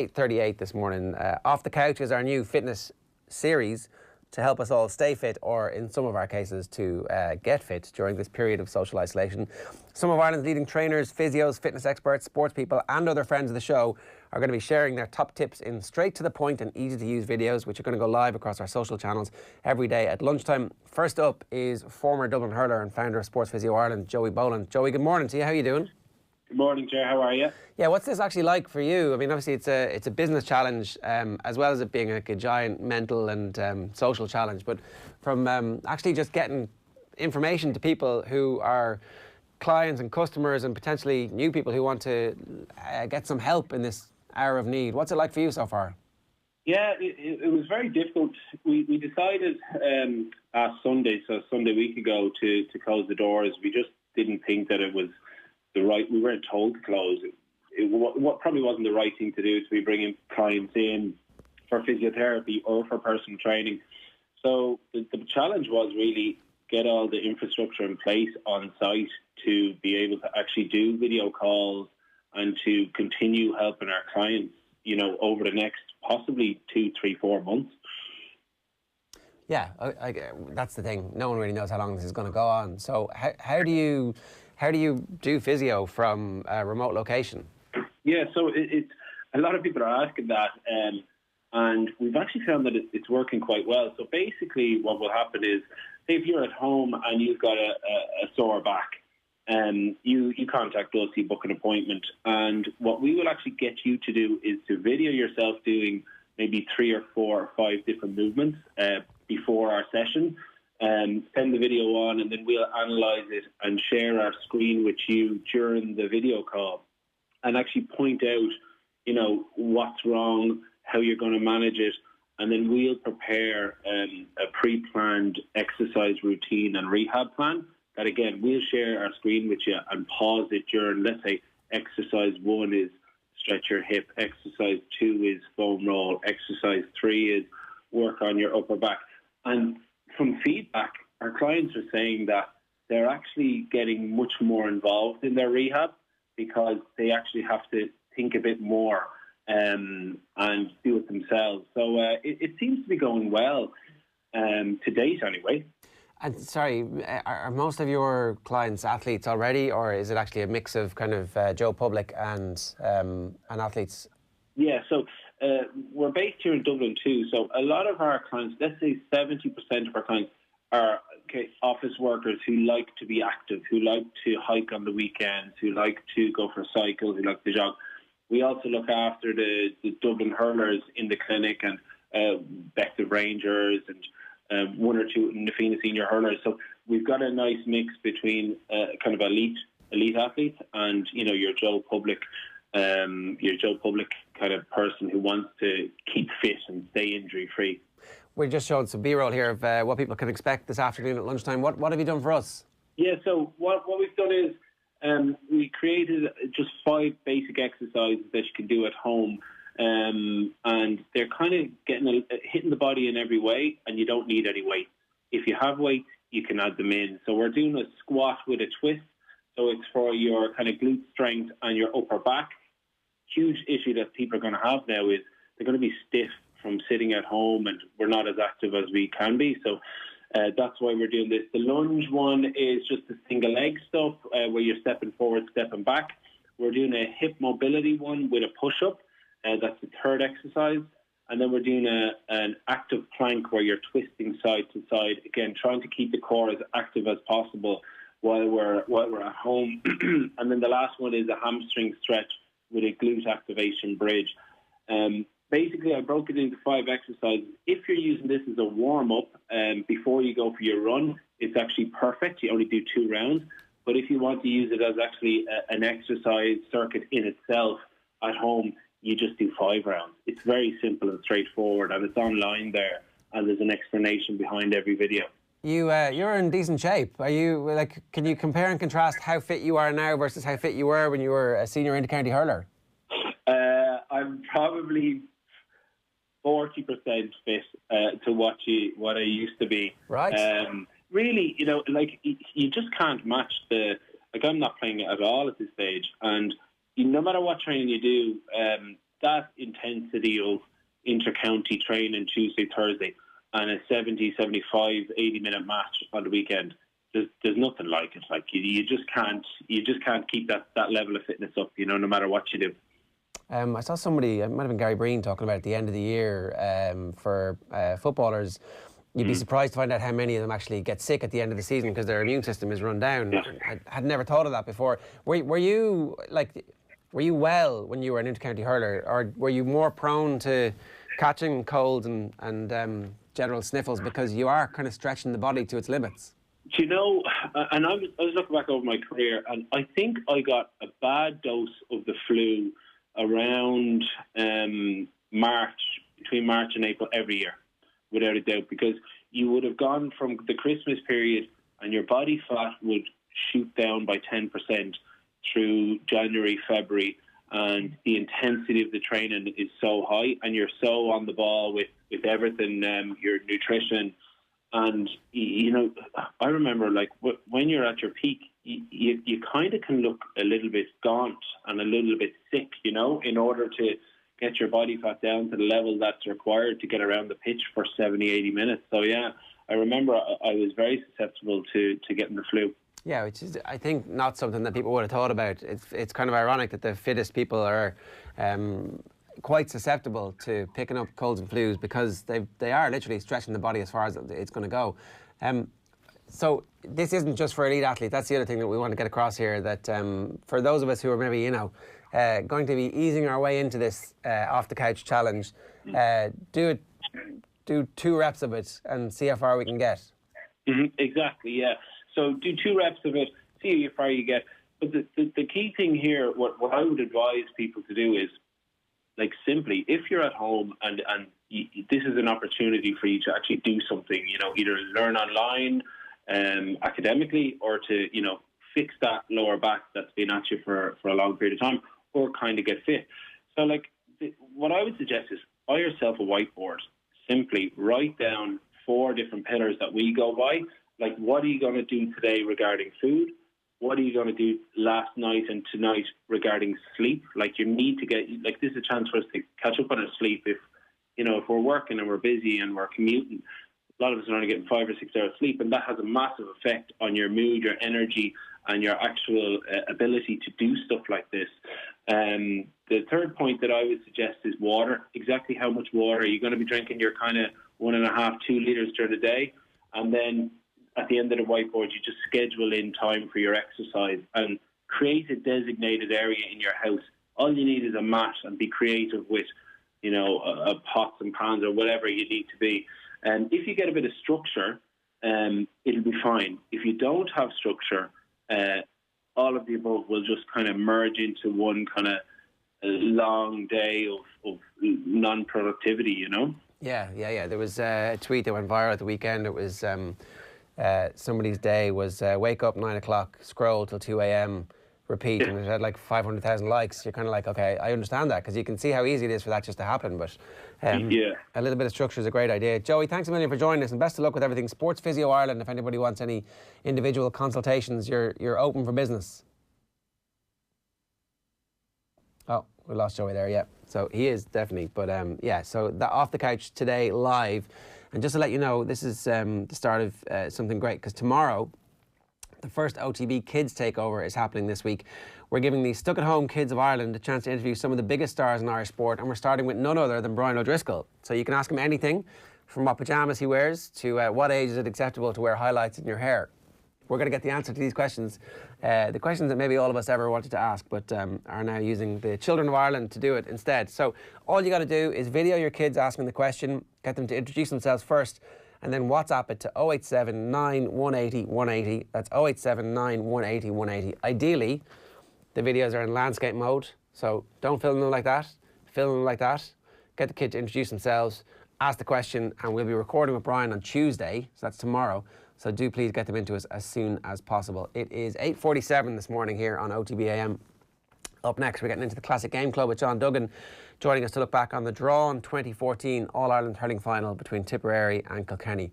8:38 this morning. Off the Couch is our new fitness series to help us all stay fit, or in some of our cases to get fit during this period of social isolation. Some of Ireland's leading trainers, physios, fitness experts, sports people and other friends of the show are going to be sharing their top tips in straight to the point and easy to use videos, which are going to go live across our social channels every day at lunchtime. First up is former Dublin hurler and founder of Sports Physio Ireland, Joey Boland. Joey, good morning to you. How are you doing? Good morning, Ger. How are you? Yeah, what's this actually like for you? I mean, obviously it's a business challenge, as well as it being like a giant mental and social challenge. But from actually just getting information to people who are clients and customers and potentially new people who want to get some help in this hour of need. What's it like for you so far? Yeah, it was very difficult. We decided last Sunday, so Sunday week ago, to close the doors. We just didn't think that it was we weren't told to close. What probably wasn't the right thing to do to be bringing clients in for physiotherapy or for personal training. So the challenge was really get all the infrastructure in place on site to be able to actually do video calls and to continue helping our clients, you know, over the next possibly 2, 3, 4 months. Yeah, that's the thing. No one really knows how long this is going to go on. So how do you do physio from a remote location? Yeah, so it's a lot of people are asking that, and we've actually found that it's working quite well. So basically what will happen is, say if you're at home and you've got a sore back, you contact us, you book an appointment, and what we will actually get you to do is to video yourself doing maybe 3 or 4 or 5 different movements before our session. Send the video on, and then we'll analyse it and share our screen with you during the video call and actually point out, you know, what's wrong, how you're going to manage it, and then we'll prepare a pre-planned exercise routine and rehab plan that, again, we'll share our screen with you and pause it during, let's say, exercise 1 is stretch your hip, exercise 2 is foam roll, exercise 3 is work on your upper back. And from feedback, our clients are saying that they're actually getting much more involved in their rehab because they actually have to think a bit more and do it themselves. So it seems to be going well to date anyway. And sorry, are most of your clients athletes already, or is it actually a mix of kind of Joe Public and athletes? Yeah, so we're based here in Dublin too. So a lot of our clients, let's say 70% of our clients, are office workers who like to be active, who like to hike on the weekends, who like to go for cycles, who like to jog. We also look after the Dublin hurlers in the clinic, and Bective Rangers and 1 or 2 Nafina senior hurlers. So we've got a nice mix between kind of elite athletes and, you know, your Joe Public kind of person who wants to keep fit and stay injury free. We're just showing some B-roll here of what people can expect this afternoon at lunchtime. What have you done for us? Yeah, so what we've done is we created just 5 basic exercises that you can do at home, and they're kind of hitting the body in every way, and you don't need any weight. If you have weight, you can add them in. So we're doing a squat with a twist. So it's for your kind of glute strength and your upper back. Huge issue that people are going to have now is they're going to be stiff from sitting at home, and we're not as active as we can be. So that's why we're doing this. The lunge one is just the single leg stuff where you're stepping forward, stepping back. We're doing a hip mobility one with a push-up. That's the 3rd exercise. And then we're doing an active plank where you're twisting side to side. Again, trying to keep the core as active as possible while we're at home. And then the last one is a hamstring stretch with a glute activation bridge. Basically, I broke it into 5 exercises. If you're using this as a warm-up before you go for your run, it's actually perfect. You only do 2 rounds. But if you want to use it as actually an exercise circuit in itself at home, you just do 5 rounds. It's very simple and straightforward, and it's online there, and there's an explanation behind every video. You're in decent shape. Are you, like, can you compare and contrast how fit you are now versus how fit you were when you were a senior inter-county hurler? I'm probably 40% fit to what I used to be. Right. Really, you know, like, you just can't match I'm not playing it at all at this stage, and no matter what training you do, that intensity of inter-county training Tuesday, Thursday, and a 70, 75, 80-minute match on the weekend, there's nothing like it. Like you just can't keep that level of fitness up, no matter what you do. I saw somebody, it might have been Gary Breen, talking about at the end of the year for footballers. You'd be surprised to find out how many of them actually get sick at the end of the season because their immune system is run down. Yeah. I had never thought of that before. Were you well when you were an inter-county hurler, or were you more prone to catching colds and general sniffles because you are kind of stretching the body to its limits? And I was looking back over my career, and I think I got a bad dose of the flu around March, between March and April every year, without a doubt, because you would have gone from the Christmas period and your body fat would shoot down by 10% through January, February, and the intensity of the training is so high and you're so on the ball with everything, your nutrition. And, I remember, like, when you're at your peak, you kind of can look a little bit gaunt and a little bit sick, in order to get your body fat down to the level that's required to get around the pitch for 70, 80 minutes. So, yeah, I remember I was very susceptible to getting the flu. Yeah, which is, I think, not something that people would have thought about. It's kind of ironic that the fittest people are quite susceptible to picking up colds and flus because they are literally stretching the body as far as it's going to go. So this isn't just for elite athletes. That's the other thing that we want to get across here, that for those of us who are maybe, going to be easing our way into this off-the-couch challenge, do 2 reps of it and see how far we can get. Exactly, yeah. So do 2 reps of it, see how far you get. But the key thing here, what I would advise people to do is, like, simply, if you're at home and this is an opportunity for you to actually do something, either learn online, academically, or to, fix that lower back that's been at you for a long period of time, or kind of get fit. So, like, what I would suggest is buy yourself a whiteboard. Simply write down 4 different pillars that we go by. Like, what are you going to do today regarding food? What are you going to do last night and tonight regarding sleep? Like, you need to get, like, this is a chance for us to catch up on our sleep. If we're working and we're busy and we're commuting, a lot of us are only getting 5 or 6 hours sleep, and that has a massive effect on your mood, your energy, and your actual ability to do stuff like this. The third point that I would suggest is water. Exactly how much water are you going to be drinking? Your kind of 1.5, 2 litres during the day, and then at the end of the whiteboard, you just schedule in time for your exercise and create a designated area in your house. All you need is a mat, and be creative with, pots and pans or whatever you need to be. And if you get a bit of structure, it'll be fine. If you don't have structure, all of the above will just kind of merge into one kind of long day of non-productivity, Yeah. There was a tweet that went viral at the weekend. It was somebody's day was wake up 9 o'clock, scroll till 2 a.m, repeat, and it had like 500,000 likes. You're kind of like, okay, I understand that, because you can see how easy it is for that just to happen. But a little bit of structure is a great idea. Joey, thanks a million for joining us, and best of luck with everything. Sports Physio Ireland, if anybody wants any individual consultations, you're open for business. Oh, we lost Joey there, yeah. So he is definitely, but so that Off the Couch today live. And just to let you know, this is the start of something great, because tomorrow, the first OTB Kids Takeover is happening this week. We're giving the stuck-at-home kids of Ireland a chance to interview some of the biggest stars in Irish sport, and we're starting with none other than Brian O'Driscoll. So you can ask him anything, from what pyjamas he wears to what age is it acceptable to wear highlights in your hair. We're going to get the answer to these questions, the questions that maybe all of us ever wanted to ask, but are now using the children of Ireland to do it instead. So all you got to do is video your kids asking the question, get them to introduce themselves first, and then WhatsApp it to 087 9 180 180. That's 087 9 180 180. Ideally, the videos are in landscape mode, so don't film them like that. Film them like that. Get the kid to introduce themselves, ask the question, and we'll be recording with Brian on Tuesday, so that's tomorrow. So do please get them into us as soon as possible. It is 8:47 this morning here on OTB AM. Up next, we're getting into the Classic Game Club with John Duggan, joining us to look back on the drawn 2014 All-Ireland hurling final between Tipperary and Kilkenny.